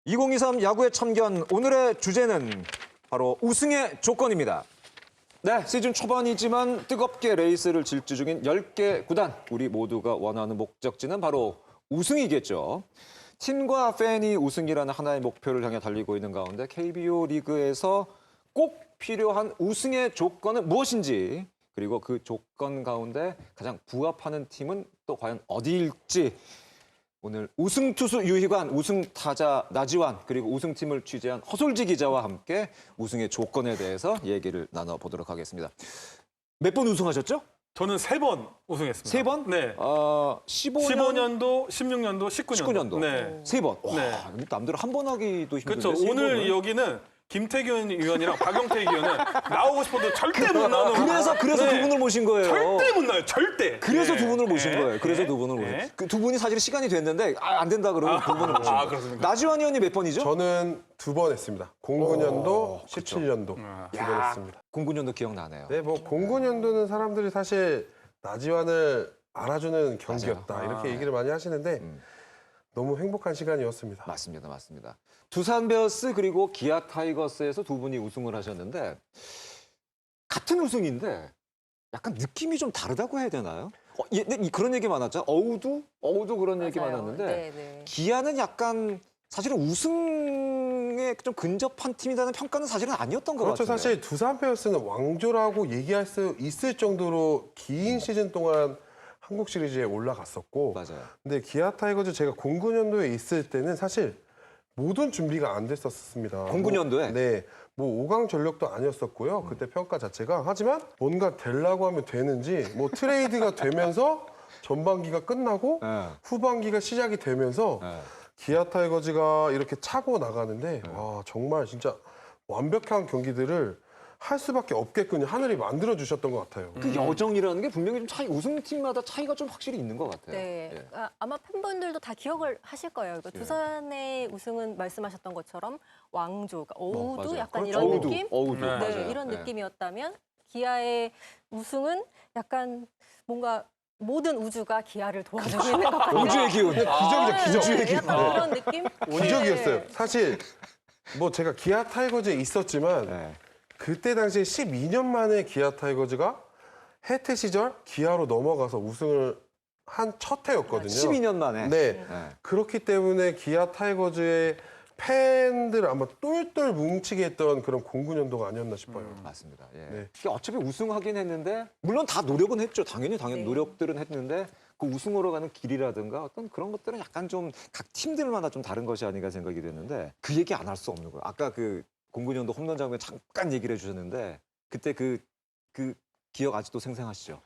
2023 야구의 참견, 오늘의 주제는 바로 우승의 조건입니다. 네, 시즌 초반이지만 뜨겁게 레이스를 질주 중인 10개 구단. 우리 모두가 원하는 목적지는 바로 우승이겠죠. 팀과 팬이 우승이라는 하나의 목표를 향해 달리고 있는 가운데 KBO 리그에서 꼭 필요한 우승의 조건은 무엇인지, 그리고 그 조건 가운데 가장 부합하는 팀은 또 과연 어디일지, 오늘 우승 투수 유희관, 우승 타자 나지완, 그리고 우승팀을 취재한 허솔지 기자와 함께 우승의 조건에 대해서 얘기를 나눠보도록 하겠습니다. 몇 번 우승하셨죠? 저는 3번 우승했습니다. 3번? 네. 15년도, 16년도, 19년도. 네. 3번. 와, 네. 남들 한 번 하기도 힘든데. 그렇죠. 오늘 여기는 김태균 의원이랑 박영태 의원은 나오고 싶어도 절대 못 나오는. 그래서 네. 두 분을 모신 거예요. 절대 못 나와요. 절대. 그래서 네. 두 분을 모신 네. 거예요. 그래서 네. 두 분을 모신 네. 거예요. 그 두 분이 사실 시간이 됐는데 안 된다 그러고 두 분을 모신 거예요. 그렇습니까? 나지완 의원이 몇 번이죠? 저는 2번 했습니다. 09년도, 17년도 아. 2번 했습니다. 09년도 기억나네요. 네, 뭐 09년도는 사람들이 사실 나지완을 알아주는 경기였다 맞아요. 이렇게 얘기를 많이 하시는데 너무 행복한 시간이었습니다. 맞습니다. 맞습니다. 두산 베어스 그리고 기아 타이거스에서 두 분이 우승을 하셨는데 같은 우승인데 약간 느낌이 좀 다르다고 해야 되나요? 그런 얘기 많았죠. 어우도 그런 얘기 맞아요. 많았는데 네네. 기아는 약간 사실은 우승에 좀 근접한 팀이라는 평가는 사실은 아니었던 것 그렇죠. 같아요. 사실 두산 베어스는 왕조라고 얘기할 수 있을 정도로 긴 시즌 동안 한국 시리즈에 올라갔었고, 맞아요. 근데 기아 타이거즈 제가 09년도에 있을 때는 사실 모든 준비가 안 됐었습니다. 09년도에? 네. 뭐 5강 전력도 아니었었고요. 그때 평가 자체가. 하지만 뭔가 되려고 하면 되는지 뭐 트레이드가 되면서 전반기가 끝나고 네. 후반기가 시작이 되면서 네. 기아 타이거즈가 이렇게 차고 나가는데 와, 정말 진짜 완벽한 경기들을 할 수밖에 없게끔 하늘이 만들어 주셨던 것 같아요. 그 여정이라는 게 분명히 좀 우승팀마다 차이가 좀 확실히 있는 것 같아요. 네. 예. 아마 팬분들도 다 기억을 하실 거예요. 그러니까 두산의 우승은 말씀하셨던 것처럼 왕조, 그러니까 어우도 맞아요. 약간 그렇죠. 이런 어우도, 느낌? 어우도. 네, 네, 맞아요. 이런 네. 느낌이었다면 기아의 우승은 약간 뭔가 모든 우주가 기아를 도와주고 있는 것 같아요. 우주의 기운. 기적이죠, 기적. 우주의 네, 기운. 약간 그런 느낌? 기적이었어요. 네. 사실 뭐 제가 기아 타이거즈에 있었지만 네. 그때 당시에 12년 만에 기아 타이거즈가 해태 시절 기아로 넘어가서 우승을 한 첫 해였거든요. 12년 만에. 네. 네. 그렇기 때문에 기아 타이거즈의 팬들 아마 똘똘 뭉치게 했던 그런 09년도가 아니었나 싶어요. 맞습니다. 예. 네. 이게 어차피 우승하긴 했는데 물론 다 노력은 했죠. 당연히 네. 노력들은 했는데 그 우승으로 가는 길이라든가 어떤 그런 것들은 약간 좀 각 팀들마다 좀 다른 것이 아닌가 생각이 됐는데 그 얘기 안 할 수 없는 거예요. 아까 그 09년도 홈런 장면 잠깐 얘기를 해주셨는데 그때 그 기억 아직도 생생하시죠?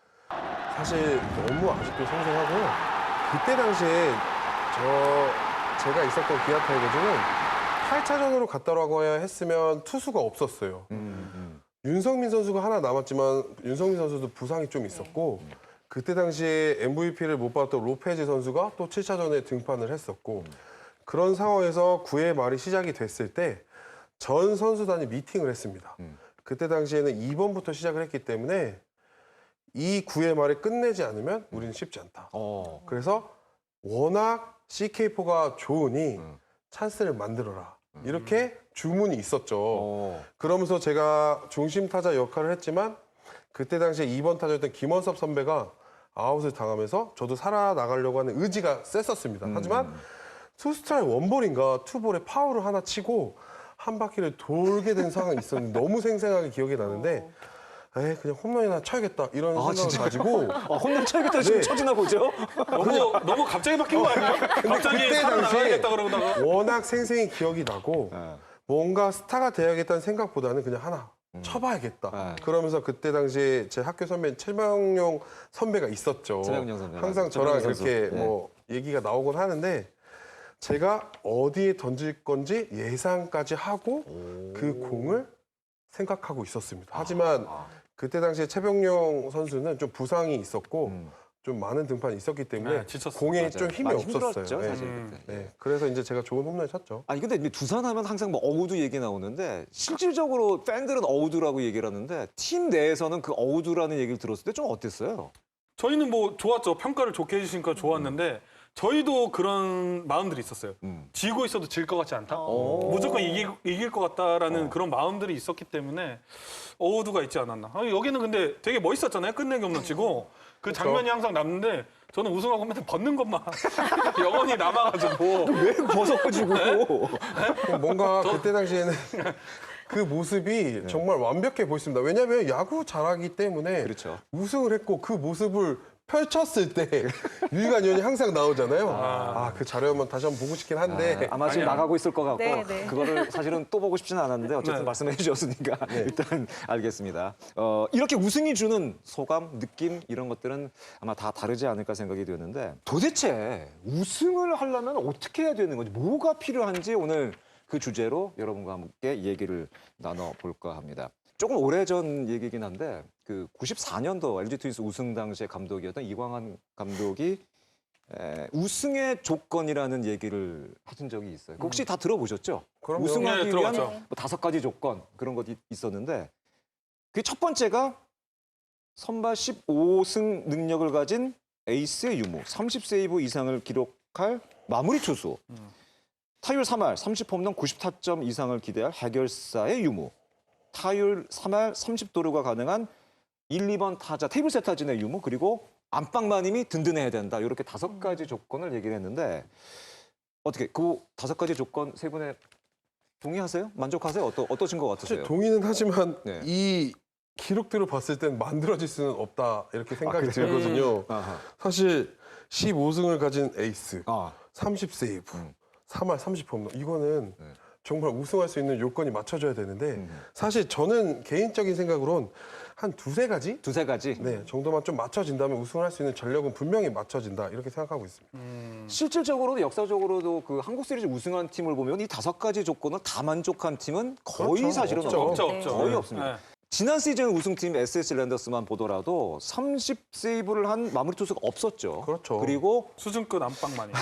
사실 너무 아직도 생생하고요. 그때 당시에 제가 있었던 기아 타이거즈는 8차전으로 갔다라고 해야 했으면 투수가 없었어요. 윤성민 선수가 하나 남았지만 윤성민 선수도 부상이 좀 있었고 그때 당시에 MVP를 못 받았던 로페즈 선수가 또 7차전에 등판을 했었고 그런 상황에서 9회 말이 시작이 됐을 때 전 선수단이 미팅을 했습니다. 그때 당시에는 2번부터 시작을 했기 때문에 이 9회 말에 끝내지 않으면 우리는 쉽지 않다. 그래서 워낙 CK4가 좋으니 찬스를 만들어라. 이렇게 주문이 있었죠. 그러면서 제가 중심 타자 역할을 했지만 그때 당시에 2번 타자였던 김원섭 선배가 아웃을 당하면서 저도 살아나가려고 하는 의지가 셌었습니다. 하지만 투스트라이크 원볼인가 투볼에 파울을 하나 치고 한 바퀴를 돌게 된 상황이 있었는데 너무 생생하게 기억이 나는데 그냥 홈런이나 쳐야겠다 이런 생각을 진짜요? 가지고 홈런 쳐야겠다 지금 네. 쳐지나 보죠? 너무 갑자기 바뀐 거 아니에요? 갑자기 그때 당시에 나가야겠다 그러다가. 워낙 생생히 기억이 나고 네. 뭔가 스타가 돼야겠다는 생각보다는 그냥 하나 쳐봐야겠다. 네. 그러면서 그때 당시에 제 학교 선배인 최명용 선배가 있었죠. 최명용 선배, 항상 맞아요. 저랑 최명용 선수. 이렇게 네. 뭐 얘기가 나오곤 하는데 제가 어디에 던질 건지 예상까지 하고 그 공을 생각하고 있었습니다. 하지만 그때 당시에 최병용 선수는 좀 부상이 있었고 좀 많은 등판이 있었기 때문에 네, 지쳤어요. 공에 맞아요. 좀 힘이 많이 없었어요. 힘들었죠, 네. 사실 그때. 네. 그래서 이제 제가 좋은 홈런을 쳤죠. 아니 근데 두산하면 항상 뭐 어우드 얘기 나오는데 실질적으로 팬들은 어우드라고 얘기를 하는데 팀 내에서는 그 어우드라는 얘기를 들었을 때 좀 어땠어요? 저희는 뭐 좋았죠. 평가를 좋게 해주시니까 좋았는데 저희도 그런 마음들이 있었어요. 지고 있어도 질 것 같지 않다. 무조건 이길 것 같다라는 그런 마음들이 있었기 때문에 어두가 있지 않았나. 여기는 근데 되게 멋있었잖아요. 끝내기 홈런 치고 그 장면이 항상 남는데 저는 우승하고 맨날 벗는 것만 영원히 남아가지고 왜 벗어가지고? 뭔가 그때 당시에는 그 모습이 정말 완벽해 보였습니다. 왜냐하면 야구 잘하기 때문에 그렇죠. 우승을 했고 그 모습을 펼쳤을 때 유희관 의원이 항상 나오잖아요. 그 자료 다시 한번 보고 싶긴 한데 아마 지금 나가고 있을 것 같고 네, 네. 그거를 사실은 또 보고 싶지는 않았는데 어쨌든 네. 말씀해 주셨으니까 일단 알겠습니다. 이렇게 우승이 주는 소감, 느낌 이런 것들은 아마 다 다르지 않을까 생각이 되는데 도대체 우승을 하려면 어떻게 해야 되는 건지 뭐가 필요한지 오늘 그 주제로 여러분과 함께 얘기를 나눠볼까 합니다. 조금 오래전 얘기긴 한데 그 94년도 LG 트윈스 우승 당시의 감독이었던 이광환 감독이 우승의 조건이라는 얘기를 하신 적이 있어요. 혹시 다 들어보셨죠? 그럼요. 우승하기 네, 위한 들어봤죠. 뭐 5가지 조건 그런 것이 있었는데 그 첫 번째가 선발 15승 능력을 가진 에이스의 유무, 30세이브 이상을 기록할 마무리 투수, 타율 3할 30홈런 90타점 이상을 기대할 해결사의 유무, 타율 3할 30도루가 가능한 1, 2번 타자 테이블 세타진의 유무, 그리고 안방마님이 든든해야 된다. 이렇게 5가지 조건을 얘기를 했는데 어떻게 그 5가지 조건 세 분의 동의하세요? 만족하세요? 어떠신 것 사실 같으세요? 동의는 하지만 네. 이 기록들을 봤을 땐 만들어질 수는 없다 이렇게 생각이 그래요? 들거든요. 아하. 사실 15승을 가진 에이스, 아, 30세이브, 3할 30홈런 이거는 정말 우승할 수 있는 요건이 맞춰져야 되는데 사실 저는 개인적인 생각으로는 한 2-3가지 2-3가지. 네, 정도만 좀 맞춰진다면 우승할 수 있는 전력은 분명히 맞춰진다 이렇게 생각하고 있습니다. 실질적으로도 역사적으로도 그 한국 시리즈 우승한 팀을 보면 이 5가지 조건을 다 만족한 팀은 거의 그렇죠. 사실은 없죠. 없죠, 네. 없죠. 거의 네. 없습니다. 네. 지난 시즌 우승팀 SS 랜더스만 보더라도 30세이브를 한 마무리 투수가 없었죠. 그렇죠. 그리고 수준급 안방만이.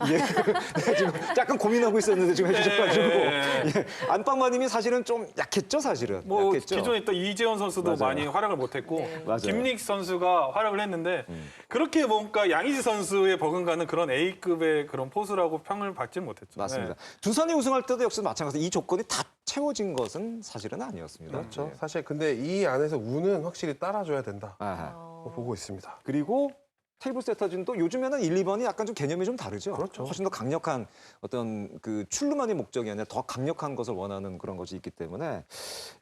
네, 지금 약간 고민하고 있었는데 지금 해주셔가지고 네. 예, 안방마님이 사실은 좀 약했죠, 사실은. 뭐 약했죠. 기존에 있던 이재원 선수도 맞아요. 많이 활약을 못했고 네. 맞아요. 김닉 선수가 활약을 했는데 그렇게 뭔가 양의지 선수에 버금가는 그런 A급의 그런 포수라고 평을 받지 못했죠. 맞습니다. 네. 두산이 우승할 때도 역시 마찬가지로 이 조건이 다 채워진 것은 사실은 아니었습니다. 그렇죠. 예. 사실 근데 이 안에서 운은 확실히 따라줘야 된다 아하. 보고 있습니다. 그리고 테이블 세터진도 요즘에는 1, 2번이 약간 좀 개념이 좀 다르죠. 그렇죠. 훨씬 더 강력한 어떤 그 출루만의 목적이 아니라 더 강력한 것을 원하는 그런 것이 있기 때문에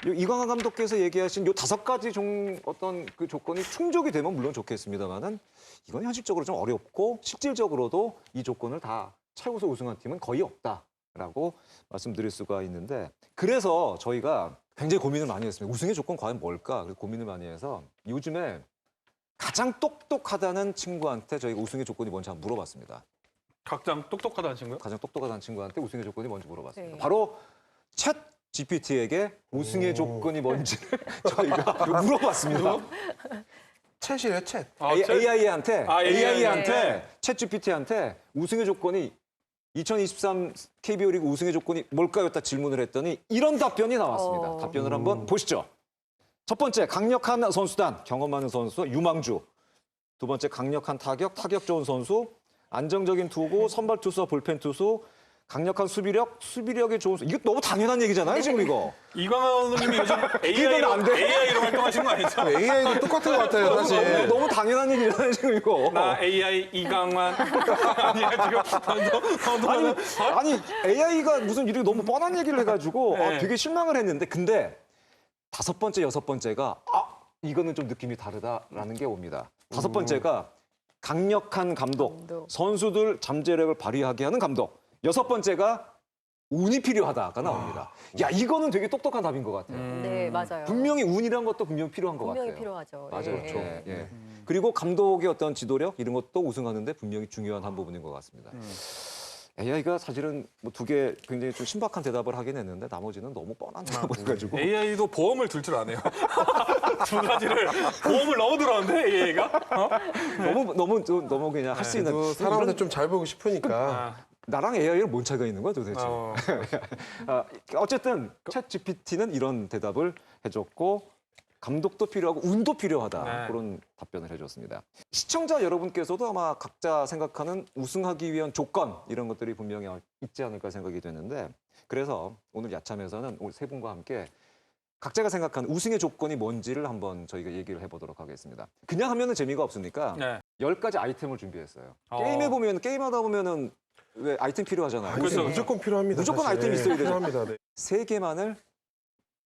이광화 감독께서 얘기하신 요 5가지 어떤 그 조건이 충족이 되면 물론 좋겠습니다만은 이건 현실적으로 좀 어렵고 실질적으로도 이 조건을 다 채워서 우승한 팀은 거의 없다라고 말씀드릴 수가 있는데 그래서 저희가 굉장히 고민을 많이 했습니다. 우승의 조건 과연 뭘까? 그래서 고민을 많이 해서 요즘에 가장 똑똑하다는 친구한테 저희가 우승의 조건이 뭔지 한번 물어봤습니다. 각장 똑똑하다는 친구요? 가장 똑똑하다는 친구한테 우승의 조건이 뭔지 물어봤습니다. 네. 바로 챗 GPT에게 우승의 조건이 뭔지를 저희가 물어봤습니다. 챗이래요, 챗. AI한테 AI한테. 챗 GPT한테 우승의 조건이 2023 KBO 리그 우승의 조건이 뭘까요? 딱 질문을 했더니 이런 답변이 나왔습니다. 답변을 한번 보시죠. 첫 번째, 강력한 선수단, 경험 많은 선수, 유망주. 두 번째, 강력한 타격 좋은 선수, 안정적인 투구, 선발 투수와 불펜 투수, 강력한 수비력이 좋은 선수. 이거 너무 당연한 얘기잖아요, 지금 이거. 이광환 의원님이 요즘 이건 안 돼. AI로 활동하신 거 아니죠? AI도 똑같은 것 같아요, 사실. 너무 당연한 얘기잖아요, 지금 이거. 나 AI 이광환 아니야 지금 아니 AI가 무슨 이렇게 너무 뻔한 얘기를 해가지고 네. 되게 실망을 했는데 근데 5번째, 6번째가 이거는 좀 느낌이 다르다라는 게 옵니다. 5번째가 강력한 감독, 선수들 잠재력을 발휘하게 하는 감독. 6번째가 운이 필요하다가 나옵니다. 야 이거는 되게 똑똑한 답인 것 같아요. 네, 맞아요. 분명히 운이란 것도 분명히 필요한 것 분명히 같아요. 필요하죠. 맞아요. 예. 예, 예. 그리고 감독의 어떤 지도력 이런 것도 우승하는데 분명히 중요한 한 부분인 것 같습니다. AI가 사실은 뭐 2개 굉장히 좀 신박한 대답을 하긴 했는데 나머지는 너무 뻔한 대답을 해가지고 AI도 보험을 들 줄 아네요. 2가지를 보험을 너무 들었는데 AI가 너무 그냥 할 수 있는 그래도 사람한테 좀 잘 보고 싶으니까. 나랑 AI랑 뭔 차이가 있는 거야 도대체? 어쨌든 챗 GPT는 이런 대답을 해줬고 감독도 필요하고 운도 필요하다. 네. 그런 답변을 해줬습니다. 시청자 여러분께서도 아마 각자 생각하는 우승하기 위한 조건 이런 것들이 분명히 있지 않을까 생각이 되는데 그래서 오늘 야참에서는 오늘 세 분과 함께 각자가 생각하는 우승의 조건이 뭔지를 한번 저희가 얘기를 해보도록 하겠습니다. 그냥 하면은 재미가 없으니까 네. 10가지 아이템을 준비했어요. 어. 게임하다 보면은 왜 아이템 필요하잖아요. 아니, 그렇죠. 무조건 필요합니다. 무조건 사실. 아이템이 있어야 되죠. 필요합니다. 네. 3개만을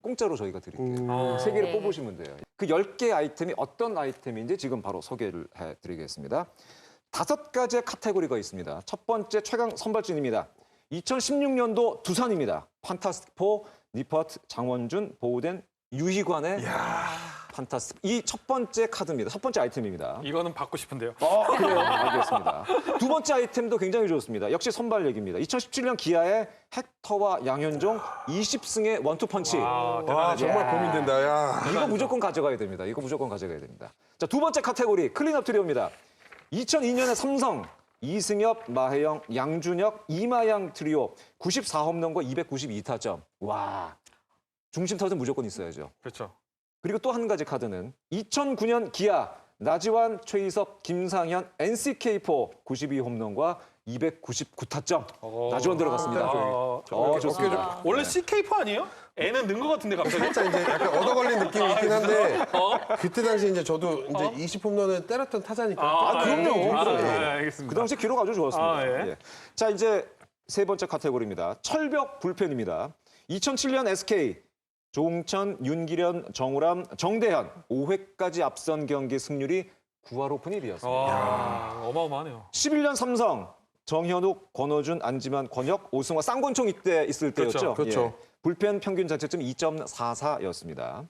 공짜로 저희가 드릴게요. 세 개를 네. 뽑으시면 돼요. 그 10개 아이템이 어떤 아이템인지 지금 바로 소개를 해드리겠습니다. 5가지의 카테고리가 있습니다. 첫 번째 최강 선발진입니다. 2016년도 두산입니다. 판타스틱4, 니퍼트, 장원준, 보우덴, 유희관의 판타스틱. 이 첫 번째 카드입니다. 첫 번째 아이템입니다. 이거는 받고 싶은데요. 그래요? 알겠습니다. 두 번째 아이템도 굉장히 좋습니다. 역시 선발 얘기입니다. 2017년 기아의 헥터와 양현종 20승의 원투펀치. 아, 와, 대단하죠. 정말 고민된다. 야. 이거 무조건 가져가야 됩니다. 이거 무조건 가져가야 됩니다. 자, 두 번째 카테고리 클린업 트리오입니다. 2002년에 삼성 이승엽, 마혜영, 양준혁, 이마양 트리오 94홈런과 292타점. 와, 중심 타점 무조건 있어야죠. 그렇죠. 그리고 또 한 가지 카드는 2009년 기아 나지완, 최희섭, 김상현, NCK4 92홈런과 299타점. 나지완 들어갔습니다. 좋습니다. 원래 CK4 아니에요? N은 는 것 같은데 갑자기. 살짝 이제 약간 얻어 걸린 느낌이 있긴 한데 그때 당시 이제 저도 이제 20홈런을 때렸던 타자니까. 그럼요. 알겠습니다. 그 당시 기록 아주 좋았습니다. 아, 예. 예. 자, 이제 세 번째 카테고리입니다. 철벽 불펜입니다. 2007년 SK 조웅천, 윤기련, 정우람, 정대현 5회까지 앞선 경기 승률이 9할 오픈 1위였습니다. 와, 어마어마하네요. 11년 삼성 정현욱, 권호준, 안지만, 권혁, 오승화, 쌍권총 이때 있을 때였죠. 그렇죠. 예. 불펜 평균 자책점 2.44였습니다.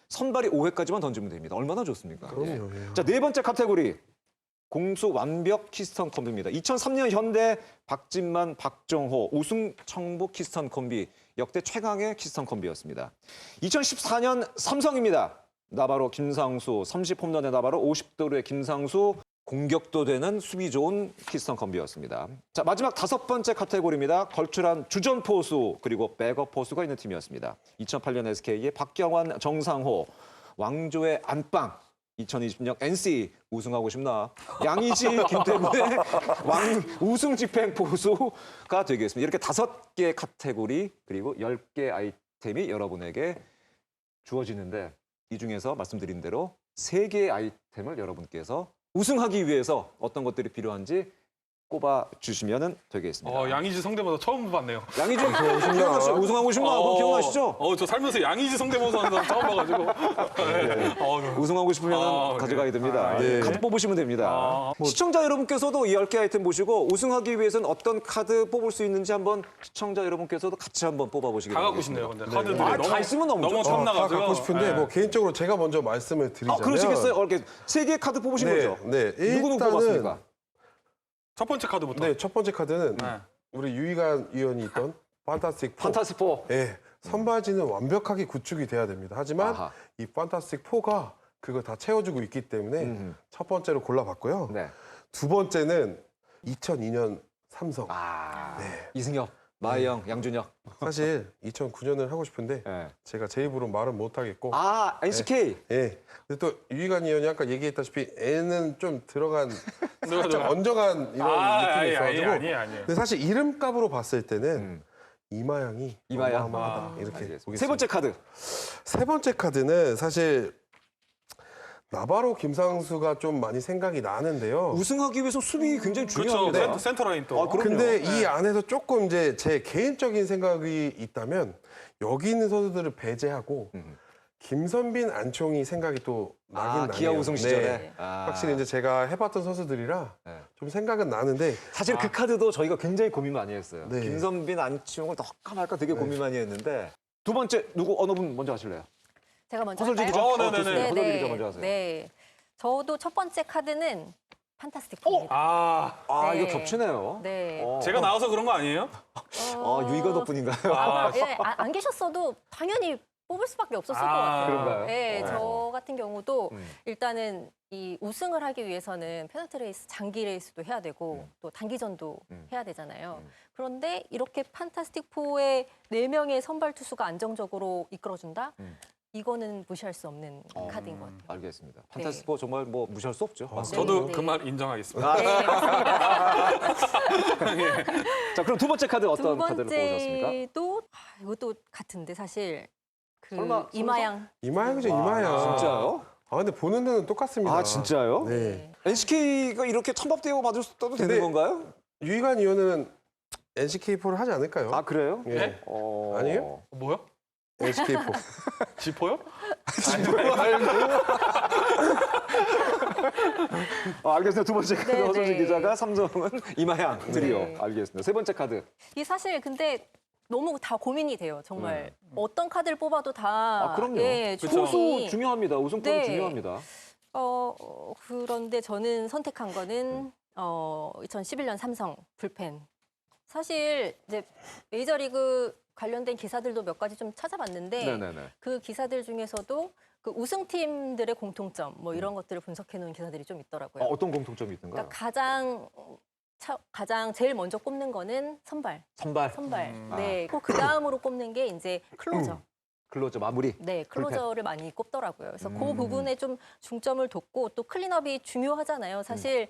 선발이 5회까지만 던지면 됩니다. 얼마나 좋습니까? 그럼요. 예. 예. 자, 네 번째 카테고리. 공수 완벽 키스턴 콤비입니다. 2003년 현대 박진만, 박정호 우승 청부 키스턴 콤비 역대 최강의 키스턴 콤비였습니다. 2014년 삼성입니다. 나바로 김상수 30홈런의 나바로 50도루의 김상수 공격도 되는 수비 좋은 키스턴 콤비였습니다. 자, 마지막 5번째 카테고리입니다. 걸출한 주전 포수 그리고 백업 포수가 있는 팀이었습니다. 2008년 SK의 박경환, 정상호 왕조의 안방 2020년 NC 우승하고 싶나? 양의지, 김태구의 우승 집행 포수가 되겠습니다. 이렇게 5개 카테고리 그리고 10개 아이템이 여러분에게 주어지는데 이 중에서 말씀드린 대로 3개의 아이템을 여러분께서 우승하기 위해서 어떤 것들이 필요한지 꼽아주시면 되겠습니다. 양의지 성대모사 처음 봤네요. 양의지 기억나시죠? 우승하고 싶나? 그거 기억나시죠? 저 살면서 양의지 성대모사 하는 사람 처음 봐가지고. 네. 우승하고 싶으면 아, 가져가야 네. 됩니다. 네. 카드 뽑으시면 됩니다. 시청자 여러분께서도 이 10개 아이템 보시고 우승하기 위해서는 어떤 카드 뽑을 수 있는지 한번 시청자 여러분께서도 같이 한번 뽑아보시기 다 바랍니다. 갖고 싶네요. 근데 카드들이 아, 너무 다 있으면 너무 좋죠. 다 탐나가지고. 갖고 싶은데 네. 뭐 개인적으로 제가 먼저 말씀을 드리자면 그러시겠어요? 이렇게 3개의 카드 뽑으신 네, 거죠? 네. 누구누구 뽑았습니까? 첫 번째 카드부터. 네, 첫 번째 카드는 네. 우리 유희관 위원이 있던 판타스틱 4. 판타스4. 예, 선발진은 완벽하게 구축이 돼야 됩니다. 하지만 아하. 이 판타스틱 4가 그걸 다 채워주고 있기 때문에 첫 번째로 골라봤고요. 네. 두 번째는 2002년 삼성. 이승엽, 마혜영, 양준혁. 사실 2009년을 하고 싶은데 네. 제가 제 입으로 말은 못하겠고 NCK. 예. 근데 또 유희관 의원이 아까 얘기했다시피 애는 좀 들어간 살짝 얹어간 이런 느낌이 있어가지고 아니에요. 근데 사실 이름값으로 봤을 때는 이마양이 이마양. 어마어마하다 이렇게 보겠습니다. 세 번째 카드. 세 번째 카드는 사실 나바로 김상수가 좀 많이 생각이 나는데요. 우승하기 위해서 수비 굉장히 그렇죠. 중요합니다. 센터라인 또. 그럼요. 근데 네. 이 안에서 조금 이제 제 개인적인 생각이 있다면 여기 있는 선수들을 배제하고 김선빈, 안총이 생각이 또 나긴 나네요. 기아 우승 시절에. 네. 확실히 이제 제가 해봤던 선수들이라 네. 좀 생각은 나는데 사실 그 카드도 저희가 굉장히 고민 많이 했어요. 네. 김선빈, 안치홍을 넣을까 말까 되게 고민 많이 했는데 두 번째 어느 분 먼저 하실래요? 제가 먼저 허설지 기자. 할까요? 네네네. 허설지 기자 먼저 하세요. 네. 저도 첫 번째 카드는 판타스틱 4입니다. 이거 네. 겹치네요. 네. 제가 나와서 그런 거 아니에요? 유희관 덕분인가요? 안 계셨어도 당연히 뽑을 수밖에 없었을 것 같아요. 그런가요? 네, 저 같은 경우도 음. 일단은 이 우승을 하기 위해서는 페널티 레이스, 장기 레이스도 해야 되고 또 단기전도 해야 되잖아요. 그런데 이렇게 판타스틱 4의 4명의 선발 투수가 안정적으로 이끌어준다? 이거는 무시할 수 없는 카드인 것 같아요. 알겠습니다. 판타스포 정말 뭐 무시할 수 없죠. 저도 네, 그 네. 말 인정하겠습니다. 네, 맞습니다. 자, 그럼 두 번째 카드 두 어떤 카드를 뽑으셨습니까? 번째도 이것도 같은데 사실 그 설마 이마양. 이마양이죠, 이마양. 진짜요? 아, 근데 보는 데는 똑같습니다. 아, 진짜요? 네. NCK가 이렇게 천법대회 받을 수 있어도 되는 근데- 건가요? 유희관 의원은 NCK4를 하지 않을까요? 아, 그래요? 예. 네? 아니에요? 뭐요? NCK4. 지포요? 알겠습니다. 두 번째 카드 네, 허소진 네. 기자가 삼성은 이마양 드리오. 네. 알겠습니다. 세 번째 카드. 이 사실 근데 너무 다 고민이 돼요. 정말 어떤 카드를 뽑아도 다 아, 그럼요. 예, 그쵸. 투수 좋으니. 중요합니다. 우승컵 네. 중요합니다. 그런데 저는 선택한 거는 2011년 삼성 불펜. 사실 이제 메이저리그 관련된 기사들도 몇 가지 좀 찾아봤는데 네네네. 그 기사들 중에서도 그 우승팀들의 공통점 뭐 이런 것들을 분석해 놓은 기사들이 좀 있더라고요. 어떤 공통점이 있던가요? 그러니까 가장 제일 먼저 꼽는 거는 선발. 선발, 네. 그 다음으로 꼽는 게 이제 클로저. 클로저 마무리. 네, 클로저를 많이 꼽더라고요. 그래서 그 음. 부분에 좀 중점을 뒀고 또 클린업이 중요하잖아요. 사실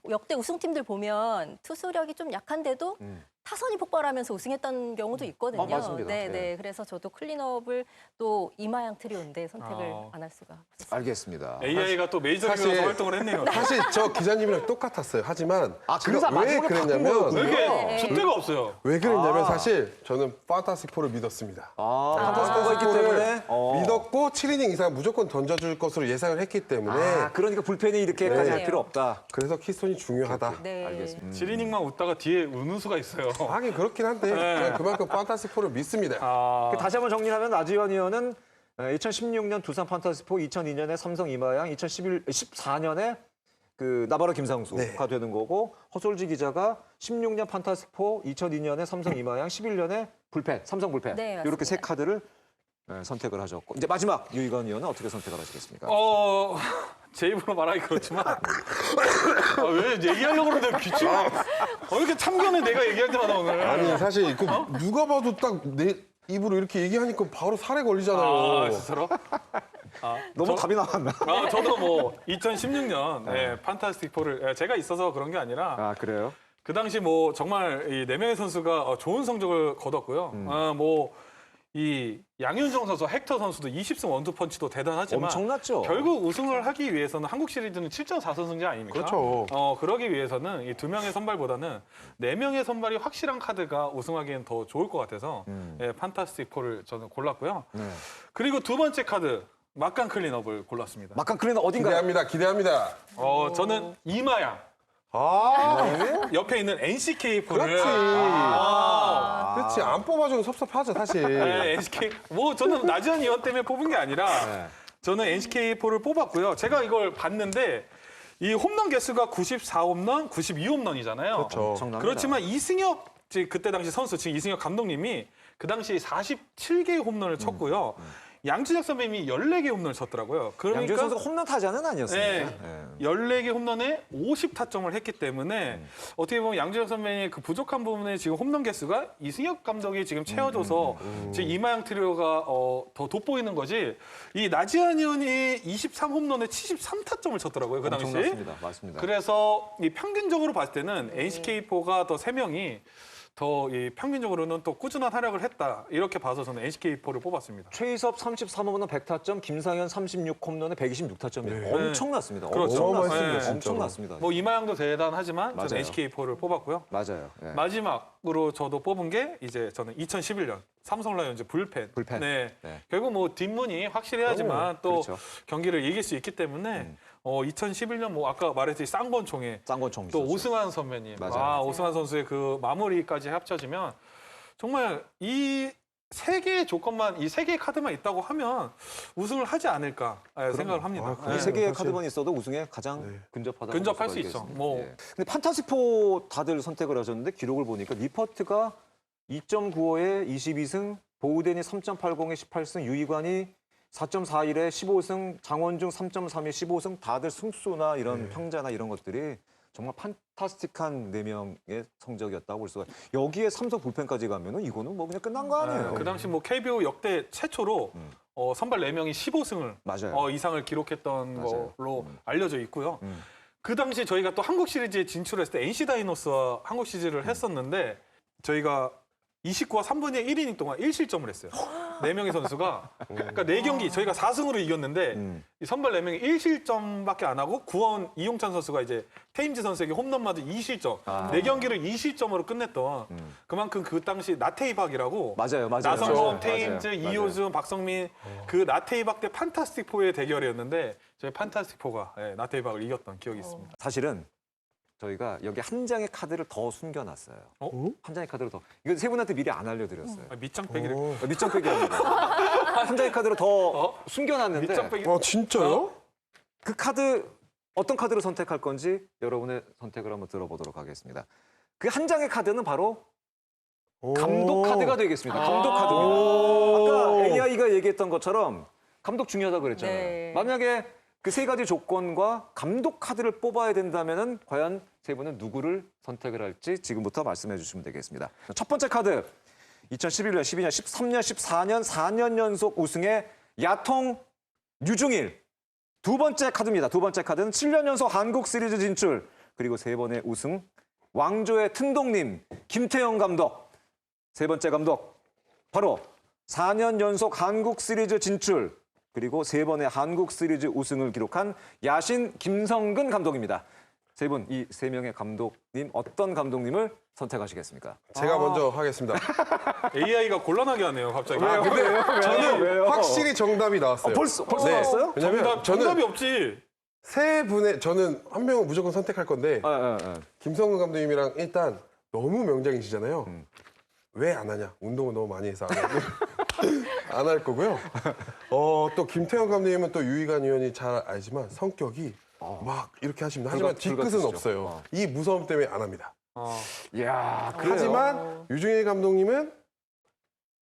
역대 우승팀들 보면 투수력이 좀 약한데도 타선이 폭발하면서 우승했던 경우도 있거든요. 맞습니다. 네, 예. 네. 그래서 저도 클린업을 또 이마양 트리오인데 선택을 아. 안 할 수가. 알겠습니다. AI가 또 메이저리그에서 사실- 활동을 했네요. 사실 저 기자님이랑 똑같았어요. 하지만 아, 제가 그래서 왜 마지막에 그랬냐면 바꾼 왜 거였군요. 이렇게 네. 줏대가 없어요? 왜 그랬냐면 아. 사실 저는 판타스틱4를 믿었습니다. 판타스포가 있기 때문에 믿었고 7이닝 이상 무조건 던져줄 것으로 예상을 했기 때문에 그러니까 불펜이 이렇게까지 네. 할 필요 없다. 그래서 키스톤이 중요하다. 네. 알겠습니다. 7이닝만 웃다가 뒤에 우는 수가 있어요. 하긴 그렇긴 한데 그냥 그만큼 판타스틱4를 믿습니다. 아, 다시 한번 정리하면 나지원 의원은 2016년 두산 판타스포, 2002년에 삼성 이마양, 2014년에 그 나바로 김상수가 네. 되는 거고 허솔지 기자가 16년 판타스포, 2002년에 삼성 이마양, 11년에 불펜, 삼성 불펜 네, 이렇게 맞습니다. 세 카드를 선택을 하셨고 이제 마지막 유희관 의원은 어떻게 선택을 하시겠습니까? 제 입으로 말하기 그렇지만 왜 얘기하려고 그러는데 귀치? 이렇게 참견을 내가 얘기할 때마다 오늘. 아니 사실 그 누가 봐도 딱 내 입으로 이렇게 얘기하니까 바로 살에 걸리잖아요. 아, 진짜로? 너무 답이 나왔나? 저도 뭐 2016년 판타스틱4를 제가 있어서 그런 게 아니라 아 그래요? 그 당시 뭐 정말 이 네 명의 선수가 좋은 성적을 거뒀고요. 뭐 이 양윤종 선수, 헥터 선수도 20승 원투펀치도 대단하지만 엄청났죠. 결국 우승을 하기 위해서는 한국 시리즈는 7.4선승제 아닙니까? 그렇죠. 그러기 위해서는 이 두 명의 선발보다는 네 명의 선발이 확실한 카드가 우승하기엔 더 좋을 것 같아서 판타스틱4를 저는 골랐고요. 네. 그리고 두 번째 카드 막간 클린업을 골랐습니다. 막간 클리너 어딘가요? 기대합니다. 저는 이마양. 옆에 있는 NCK4를 그렇지. 그렇지. 안 뽑아주면 섭섭하죠, 사실. NCK 저는 나지한 의원 때문에 뽑은 게 아니라 네. 저는 NCK4를 뽑았고요. 제가 이걸 봤는데 이 홈런 개수가 94홈런, 92홈런이잖아요. 그렇죠. 엄청납니다. 그렇지만 이승엽 그때 당시 선수 지금 이승엽 감독님이 그 당시 47개의 홈런을 쳤고요. 양준혁 선배님이 14개 홈런을 쳤더라고요. 그러니까 양준 선수가 홈런 타자는 아니었습니다. 네. 네. 14개 홈런에 50타점을 했기 때문에 어떻게 보면 양준혁 선배님의 그 부족한 부분에 지금 홈런 개수가 이승엽 감독이 지금 채워줘서 지금 이마양 트리오가 더 돋보이는 거지. 이 나지한 의원이 23홈런에 73타점을 쳤더라고요. 그 당시. 엄청났습니다. 맞습니다. 그래서 이 평균적으로 봤을 때는 NCK4가 더 3명이 더 이 평균적으로는 또 꾸준한 활약을 했다. 이렇게 봐서 저는 NCK4를 뽑았습니다. 최희섭 33홈런 100타점, 김상현 36홈런에 126타점이에요. 엄청났습니다. 그렇죠. 어마어마했습니다, 네. 진짜로. 엄청났습니다. 뭐 이마양도 대단하지만 맞아요. 저는 NCK4를 뽑았고요. 맞아요. 예. 마지막으로 저도 뽑은 게 이제 저는 2011년 삼성 라이온즈 불펜. 불펜. 네. 네. 결국 뭐 뒷문이 확실해야지만 또 그렇죠. 경기를 이길 수 있기 때문에 2011년 뭐 아까 말했듯이 쌍권총회 쌍권총 또 있었죠. 오승환 선배님, 맞아요. 오승환 선수의 그 마무리까지 합쳐지면 정말 이 세 개의 조건만 이 세 개의 카드만 있다고 하면 우승을 하지 않을까 생각을 합니다. 아, 이 세 개의 사실- 카드만 있어도 우승에 가장 근접하다. 근접할 수 있어. 뭐. 근데 판타스포 다들 선택을 하셨는데 기록을 보니까 니퍼트가 2.95에 22승, 보우덴이 3.80에 18승, 유이관이 4.41에 15승, 장원중 3.3에 15승, 다들 승수나 이런 평자나 이런 것들이 정말 판타스틱한 4명의 성적이었다고 볼 수가 있어요. 여기에 삼성 불펜까지 가면은 이거는 뭐 그냥 끝난 거 아니에요? 그 당시 뭐 KBO 역대 최초로 선발 4명이 15승을 맞아요. 이상을 기록했던 맞아요. 걸로 알려져 있고요. 그 당시 저희가 또 한국 시리즈에 진출했을 때 NC 다이노스와 한국 시리즈를 했었는데 저희가 29와 3분의 1이닝 동안 1실점을 했어요. 4명의 선수가. 그러니까 4경기 저희가 4승으로 이겼는데 이 선발 4명이 1실점밖에 안 하고 구원 이용찬 선수가 이제 테임즈 선수에게 홈런 맞은 2실점. 4경기를 2실점으로 끝냈던 그만큼 그 당시 나테이박이라고 맞아요. 나성범, 그렇죠. 테임즈, 맞아요. 이호준, 박성민 그 나테이박 대 판타스틱 포의 대결이었는데 저희 판타스틱 포가 나테이박을 이겼던 기억이 있습니다. 사실은 저희가 여기 한 장의 카드를 더 숨겨놨어요. 어? 한 장의 카드를 더. 이거 세 분한테 미리 안 알려드렸어요. 밑장 빼기를. 밑장 빼기 합니다. 한 장의 카드를 더 숨겨놨는데 밑장 빼기. 진짜요? 그 카드 어떤 카드를 선택할 건지 여러분의 선택을 한번 들어보도록 하겠습니다. 그 한 장의 카드는 바로 감독 카드가 되겠습니다. 감독 카드입니다. 아까 AI가 얘기했던 것처럼 감독 중요하다고 그랬잖아요. 네. 만약에 그 세 가지 조건과 감독 카드를 뽑아야 된다면은 과연 세 분은 누구를 선택을 할지 지금부터 말씀해 주시면 되겠습니다. 첫 번째 카드 2011년, 12년, 13년, 14년, 4년 연속 우승의 야통 류중일. 두 번째 카드입니다. 두 번째 카드는 7년 연속 한국 시리즈 진출 그리고 세 번의 우승 왕조의 튼동님 김태형 감독. 세 번째 감독 바로 4년 연속 한국 시리즈 진출 그리고 세 번의 한국 시리즈 우승을 기록한 야신 김성근 감독입니다. 세 분, 이 세 명의 감독님 어떤 감독님을 선택하시겠습니까? 제가 먼저 하겠습니다. AI가 곤란하게 하네요, 갑자기. 근데 저는 확실히 정답이 나왔어요. 벌써 네. 나왔어요? 왜냐면 정답이 저는 없지. 세 분의 저는 한 명은 무조건 선택할 건데 김성근 감독님이랑 일단 너무 명장이시잖아요. 왜 안 하냐? 운동을 너무 많이 해서 안 할 거고요. 또 김태형 감독님은 또 유희관 의원이 잘 알지만 성격이 막 이렇게 하십니다. 하지만 뒤끝은 불같으시죠. 없어요. 이 무서움 때문에 안 합니다. 이야, 그래요? 하지만 유중일 감독님은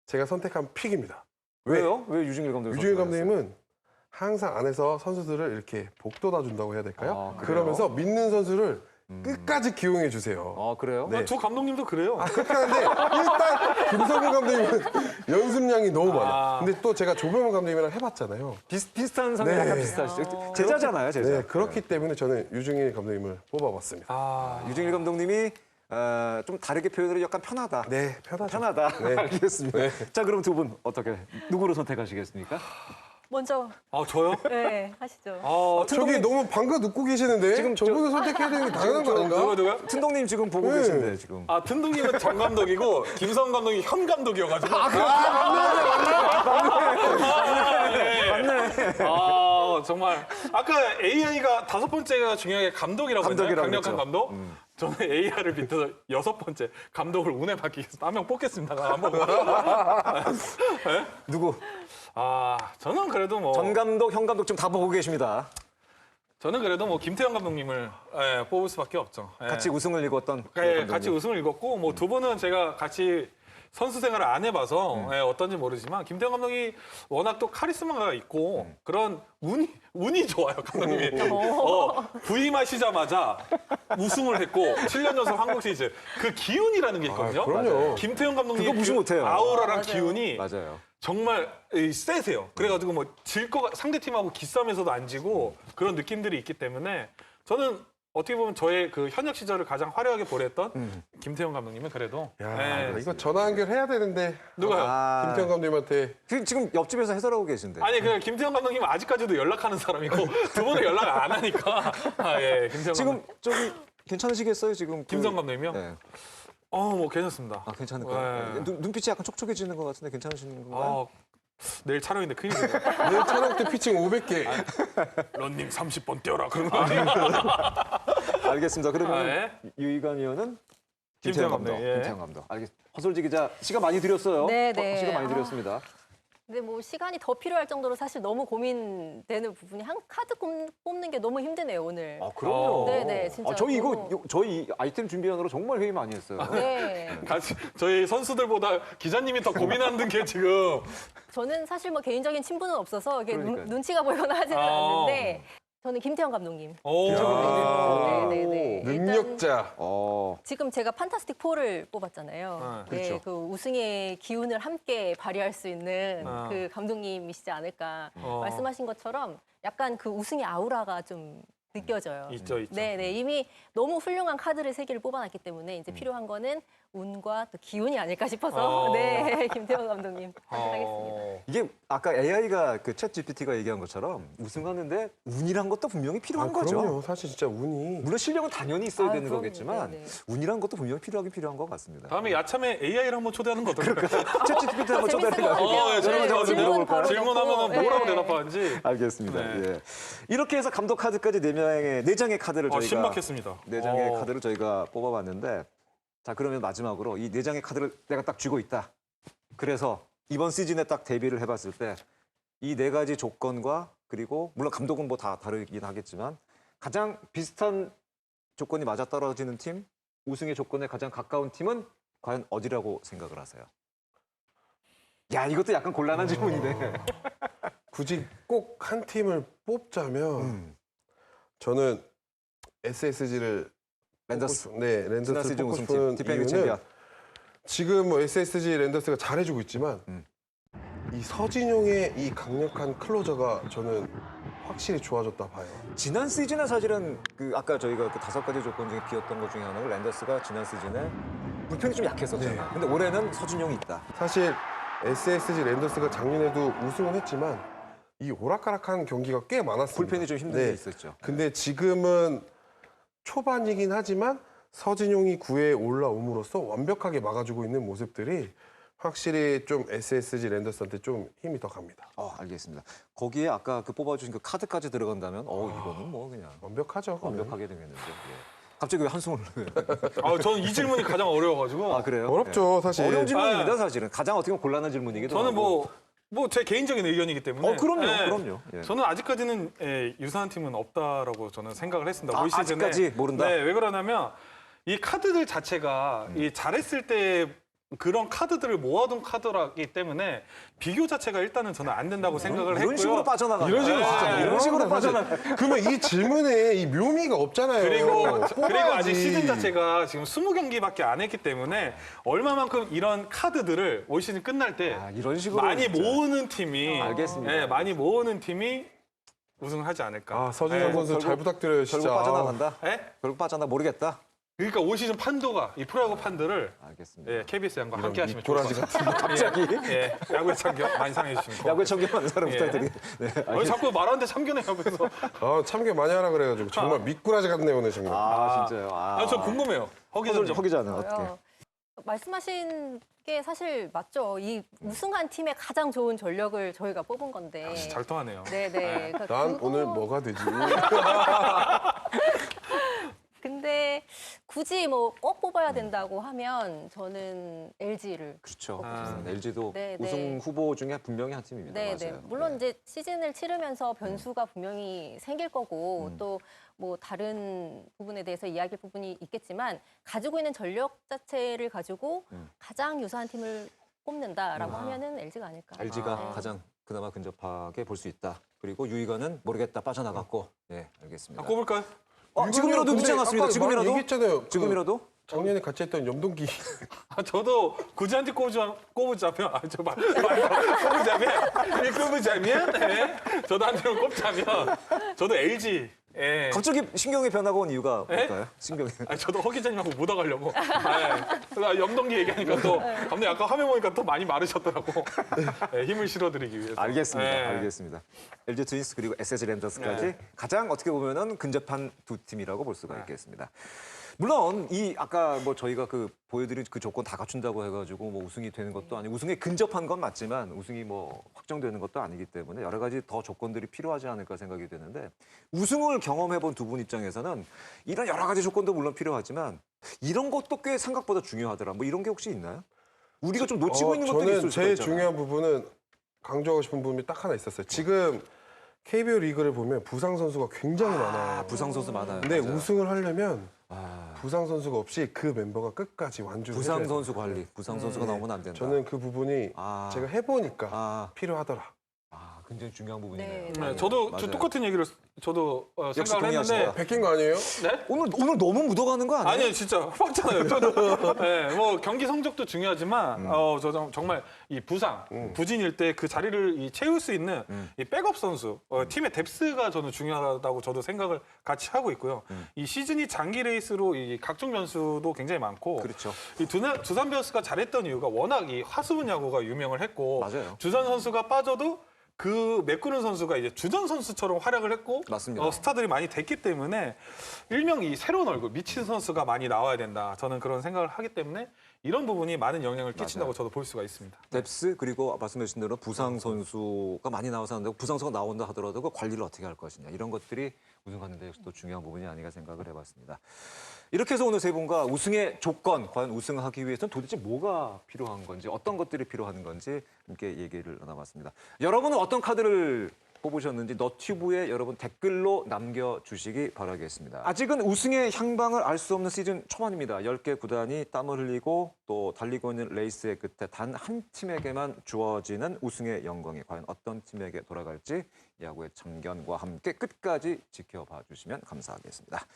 제가 선택한 픽입니다. 왜요? 왜 유중일 감독님? 유중일 감독님은 항상 안에서 선수들을 이렇게 복돋아 준다고 해야 될까요? 아, 그래요? 그러면서 믿는 선수를 끝까지 기용해 주세요. 아, 그래요? 네. 두 감독님도 그래요. 그렇게 하는데 일단 김성근 감독님은 연습량이 너무 많아요. 아. 근데 또 제가 조병호 감독님이랑 해봤잖아요. 비슷한 성격 네. 약간 비슷하시죠? 제자잖아요, 제자. 네, 그렇기 때문에 저는 유중일 감독님을 뽑아봤습니다. 유중일 감독님이 좀 다르게 표현을 약간 편하다. 네, 편하죠. 편하다. 네. 알겠습니다. 자, 그럼 두 분 어떻게 누구로 선택하시겠습니까? 먼저 저요? 네, 하시죠. 저기 너무 방금 듣고 계시는데 지금 저분을 선택해야 되는 게 당연한 거 아닌가? 누구야? 튼동님 지금 보고 네. 계신데 지금. 튼둥님은 정 감독이고 김성 감독이 현 감독이어가지고. 맞네. 정말 아까 AI가 5번째가 중요하게 감독이라고 했나요? 감독이라고 강력한 했죠. 감독. 저는 AI를 밑에서 6번째 감독을 운에 맡기겠습니다. 한 명 뽑겠습니다. 한번. 누구? 저는 그래도 뭐 전 감독, 현 감독 지금 다 보고 계십니다. 저는 그래도 뭐 김태형 감독님을 뽑을 수밖에 없죠. 같이 우승을 이뤘던 그 네, 감독님. 같이 우승을 읽었고 뭐 두 분은 제가 같이 선수 생활을 안 해봐서 어떤지 모르지만 김태형 감독이 워낙 또 카리스마가 있고 그런 운이 좋아요 감독님이. 부임하시자마자 우승을 했고 7년 연속 한국 시리즈 그 기운이라는 게 있거든요. 그럼요. 김태형 감독님 그거 무시 못해요. 아우라랑 맞아요. 기운이 맞아요. 정말 세세요. 그래가지고 뭐 질 거 상대팀하고 기싸움에서도 안 지고 그런 느낌들이 있기 때문에 저는 어떻게 보면 저의 그 현역 시절을 가장 화려하게 보냈던 김태형 감독님은 그래도 야, 이거 전화 연결해야 되는데 누가요? 김태형 감독님한테 지금 옆집에서 해설하고 계신데. 아니 그냥 김태형 감독님은 아직까지도 연락하는 사람이고 두 분은 연락을 안 하니까 김태형 지금 감독님. 저기 괜찮으시겠어요 지금? 김성 감독님이요? 네. 뭐 괜찮습니다. 괜찮을까요? 눈빛이 약간 촉촉해지는 것 같은데 괜찮으신 건가요? 내일 촬영인데 큰일이네요. 내일 촬영 때 피칭 500개. 런닝 30번 뛰어라 그런 거 아니에요? 알겠습니다. 그러면 네. 유희관 의원은 김태형 김태형 감독. 감독, 예. 김태형 감독. 허솔지 기자 시간 많이 드렸어요. 네, 네. 시간 많이 드렸습니다. 근데 뭐 시간이 더 필요할 정도로 사실 너무 고민되는 부분이 한 카드 뽑는 게 너무 힘드네요 오늘. 그럼요. 네네, 진짜. 저희 너무- 저희 아이템 준비하느라 정말 회의 많이 했어요. 네. 같이 저희 선수들보다 기자님이 더 고민하는 게 지금 저는 사실 뭐 개인적인 친분은 없어서 이게 그러니까요. 눈치가 보거나 하지는 아. 않는데 저는 김태형 감독님. 오. 네네네. 능력자. 지금 제가 판타스틱 4를 뽑았잖아요. 네, 그렇죠. 그 우승의 기운을 함께 발휘할 수 있는 아. 그 감독님이시지 않을까. 어. 말씀하신 것처럼 약간 그 우승의 아우라가 좀 느껴져요. 있죠, 있죠. 네네. 이미 너무 훌륭한 카드를 3개를 뽑아놨기 때문에 이제 필요한 거는 운과 또 기운이 아닐까 싶어서 네, 김태형 감독님 선택하겠습니다. 이게 아까 AI가 그 챗 GPT가 얘기한 것처럼 우승하는데 운이란 것도 분명히 필요한 거죠. 그럼요. 사실 진짜 운이. 물론 실력은 당연히 있어야 아, 되는 그럼요. 거겠지만 네네. 운이란 것도 분명히 필요한 것 같습니다. 다음에 야참에 AI를 한번 초대하는 거 어떨까요? 챗 GPT 한번 재밌을 것 초대해가지고 같아요. 예, 저런 거 질문 질문 바로 질문하면 넣고. 뭐라고 네. 대답하는지. 알겠습니다. 네. 예. 이렇게 해서 감독 카드까지 네 장의 카드를 저희가 신박했습니다. 네 장의 카드를 저희가 뽑아봤는데 자 그러면 마지막으로 이 네 장의 카드를 내가 딱 쥐고 있다. 그래서 이번 시즌에 딱 데뷔를 해봤을 때 이 네 가지 조건과 그리고 물론 감독은 뭐 다 다르긴 하겠지만 가장 비슷한 조건이 맞아떨어지는 팀, 우승의 조건에 가장 가까운 팀은 과연 어디라고 생각을 하세요? 야 이것도 약간 곤란한 질문이네. 굳이 꼭 한 팀을 뽑자면 저는 SSG를 랜더스 네, 지난 랜더스를 시즌 뽑고 우승팀 싶은 디펜딩 이유는 챔피언. 지금 뭐 SSG 랜더스가 잘해주고 있지만 이 서진용의 이 강력한 클로저가 저는 확실히 좋아졌다 봐요. 지난 시즌에 사실은 그 아까 저희가 그 5가지 조건 중에 비었던 것 중에 하나가 랜더스가 지난 시즌에 불펜이 좀 약했었잖아요. 네. 근데 올해는 서준용이 있다. 사실 SSG 랜더스가 작년에도 우승은 했지만 이 오락가락한 경기가 꽤 많았습니다. 불펜이 좀 힘든 네. 게 있었죠. 근데 지금은 초반이긴 하지만 서진용이 9회에 올라옴으로써 완벽하게 막아주고 있는 모습들이 확실히 좀 SSG 랜더스한테 좀 힘이 더 갑니다. 알겠습니다. 거기에 아까 그 뽑아주신 그 카드까지 들어간다면 이거는 뭐 그냥 완벽하죠. 그거는. 완벽하게 되겠는데. 예. 갑자기 왜 한숨을 저는 이 질문이 가장 어려워가지고. 그래요? 어렵죠, 사실. 예. 어려운 질문입니다, 아. 사실은. 가장 어떻게 보면 곤란한 질문이기도 저는 하고. 뭐 제 개인적인 의견이기 때문에. 그럼요, 네. 그럼요. 예. 저는 아직까지는 유사한 팀은 없다라고 저는 생각을 했습니다. 올 시즌에. 아직까지 모른다? 네, 왜 그러냐면 이 카드들 자체가 이 잘했을 때 그런 카드들을 모아둔 카드라기 때문에 비교 자체가 일단은 저는 안 된다고 생각을 했고요. 이런 식으로 빠져나가. 이런 식으로 진짜 이런 식으로 사실. 빠져나가. 그러면 이 질문에 이 묘미가 없잖아요. 그리고 아직 뽑아야지. 시즌 자체가 지금 20경기밖에 안 했기 때문에 얼마만큼 이런 카드들을 올 시즌 끝날 때 이런 식으로 많이 진짜. 모으는 팀이 알겠습니다. 네, 많이 모으는 팀이 우승을 하지 않을까. 서진영 선수 결국- 잘 부탁드려요, 진짜. 결국 빠져나간다? 네? 결국 빠져나 모르겠다? 그러니까 올 시즌 판도가 이 프로야구 판들을 알겠습니다. KBS 양과 함께 하시면 좋을 것 도라지 같아요. 같은. 예, 야구의 참견 많이 상해 주시면 야구에 청렴하는 사람 예. 부탁드리겠습니다. 네, 자꾸 말하는데 참견해요. 그래서 참견 많이 하라 그래가지고 정말 미꾸라지 같네요, 오늘 정말. 진짜요? 저 궁금해요. 허 기자님. 허 기자는 어떻게? 말씀하신 게 사실 맞죠. 이 우승한 팀의 가장 좋은 전력을 저희가 뽑은 건데. 잘 통하네요. 네네. 그러니까 난 그거- 오늘 뭐가 되지? 근데 굳이 뭐 꼭 뽑아야 된다고 하면 저는 LG를 그렇죠. 아. LG도 네, 네. 우승 후보 중에 분명히 한 팀입니다. 네, 맞아요. 네. 물론 네. 이제 시즌을 치르면서 변수가 분명히 생길 거고 또 뭐 다른 부분에 대해서 이야기할 부분이 있겠지만 가지고 있는 전력 자체를 가지고 가장 유사한 팀을 뽑는다라고 하면은 LG가 아닐까. LG가 네. 가장 그나마 근접하게 볼 수 있다. 그리고 유이가는 모르겠다 빠져나갔고. 네, 알겠습니다. 꼽을까요? 지금이라도 늦지 않았습니다. 지금이라도? 얘기했잖아요. 지금이라도? 작년에 같이 했던 염동기. 저도 굳이 한테 꼽으자면 네. 저도 한 팀을 꼽자면 저도 LG. 예. 갑자기 신경이 변화가 온 이유가 뭘까요? 신경이. 저도 허 기자님하고 묻어가려고. 네. 염동기 얘기하니까 또 감독님 아까 화면 보니까 또 많이 마르셨더라고. 네, 힘을 실어드리기 위해서. 알겠습니다. 네. 알겠습니다. LG 트윈스 그리고 SSG 랜더스까지 네. 가장 어떻게 보면은 근접한 두 팀이라고 볼 수가 있겠습니다. 물론 이 아까 뭐 저희가 그 보여드린 그 조건 다 갖춘다고 해가지고 뭐 우승이 되는 것도 아니고 우승에 근접한 건 맞지만 우승이 뭐 확정되는 것도 아니기 때문에 여러 가지 더 조건들이 필요하지 않을까 생각이 되는데 우승을 경험해본 두 분 입장에서는 이런 여러 가지 조건도 물론 필요하지만 이런 것도 꽤 생각보다 중요하더라. 뭐 이런 게 혹시 있나요? 우리가 좀 놓치고 있는 것들이 있을 저는 수가 제일 있잖아요. 중요한 부분은 강조하고 싶은 부분이 딱 하나 있었어요. 지금 KBO 리그를 보면 부상 선수가 굉장히 많아요. 부상 선수 많아요. 근데 맞아요. 우승을 하려면 아, 부상 선수가 없이 그 멤버가 끝까지 완주를 부상 해줘야 선수 관리, 부상 선수가 나오면 안 된다. 저는 그 부분이 아. 제가 해보니까 아, 필요하더라. 굉장히 중요한 부분이네요. 네, 네, 저도 맞아요. 똑같은 얘기를 저도 역시 생각을 했는데 동의하십니다. 베낀 거 아니에요? 네? 오늘 너무 묻어가는 거 아니에요? 아니요, 진짜 확잖아요. 저도 네, 뭐 경기 성적도 중요하지만 정말 이 부진일 때 그 자리를 채울 수 있는 이 백업 선수, 팀의 뎁스가 저는 중요하다고 저도 생각을 같이 하고 있고요. 이 시즌이 장기 레이스로 이 각종 변수도 굉장히 많고, 그렇죠. 이 두산 베어스가 잘했던 이유가 워낙 이 하수분 야구가 유명을 했고, 맞아요. 주전 선수가 빠져도 그 메꾸는 선수가 이제 주전 선수처럼 활약을 했고 맞습니다. 스타들이 많이 됐기 때문에 일명 이 새로운 얼굴 미친 선수가 많이 나와야 된다. 저는 그런 생각을 하기 때문에 이런 부분이 많은 영향을 끼친다고 저도 볼 수가 있습니다. 뎁스 그리고 말씀해주신 대로 부상 선수가 많이 나와서 하는데 부상 선수가 나온다 하더라도 그 관리를 어떻게 할 것이냐 이런 것들이 우승하는 데 또 중요한 부분이 아닌가 생각을 해봤습니다. 이렇게 해서 오늘 세 분과 우승의 조건, 과연 우승하기 위해서는 도대체 뭐가 필요한 건지 어떤 것들이 필요한 건지 함께 얘기를 나눠봤습니다. 여러분은 어떤 카드를 뽑으셨는지 너튜브에 여러분 댓글로 남겨주시기 바라겠습니다. 아직은 우승의 향방을 알 수 없는 시즌 초반입니다. 10개 구단이 땀을 흘리고 또 달리고 있는 레이스의 끝에 단 한 팀에게만 주어지는 우승의 영광이 과연 어떤 팀에게 돌아갈지 야구의 참견과 함께 끝까지 지켜봐 주시면 감사하겠습니다.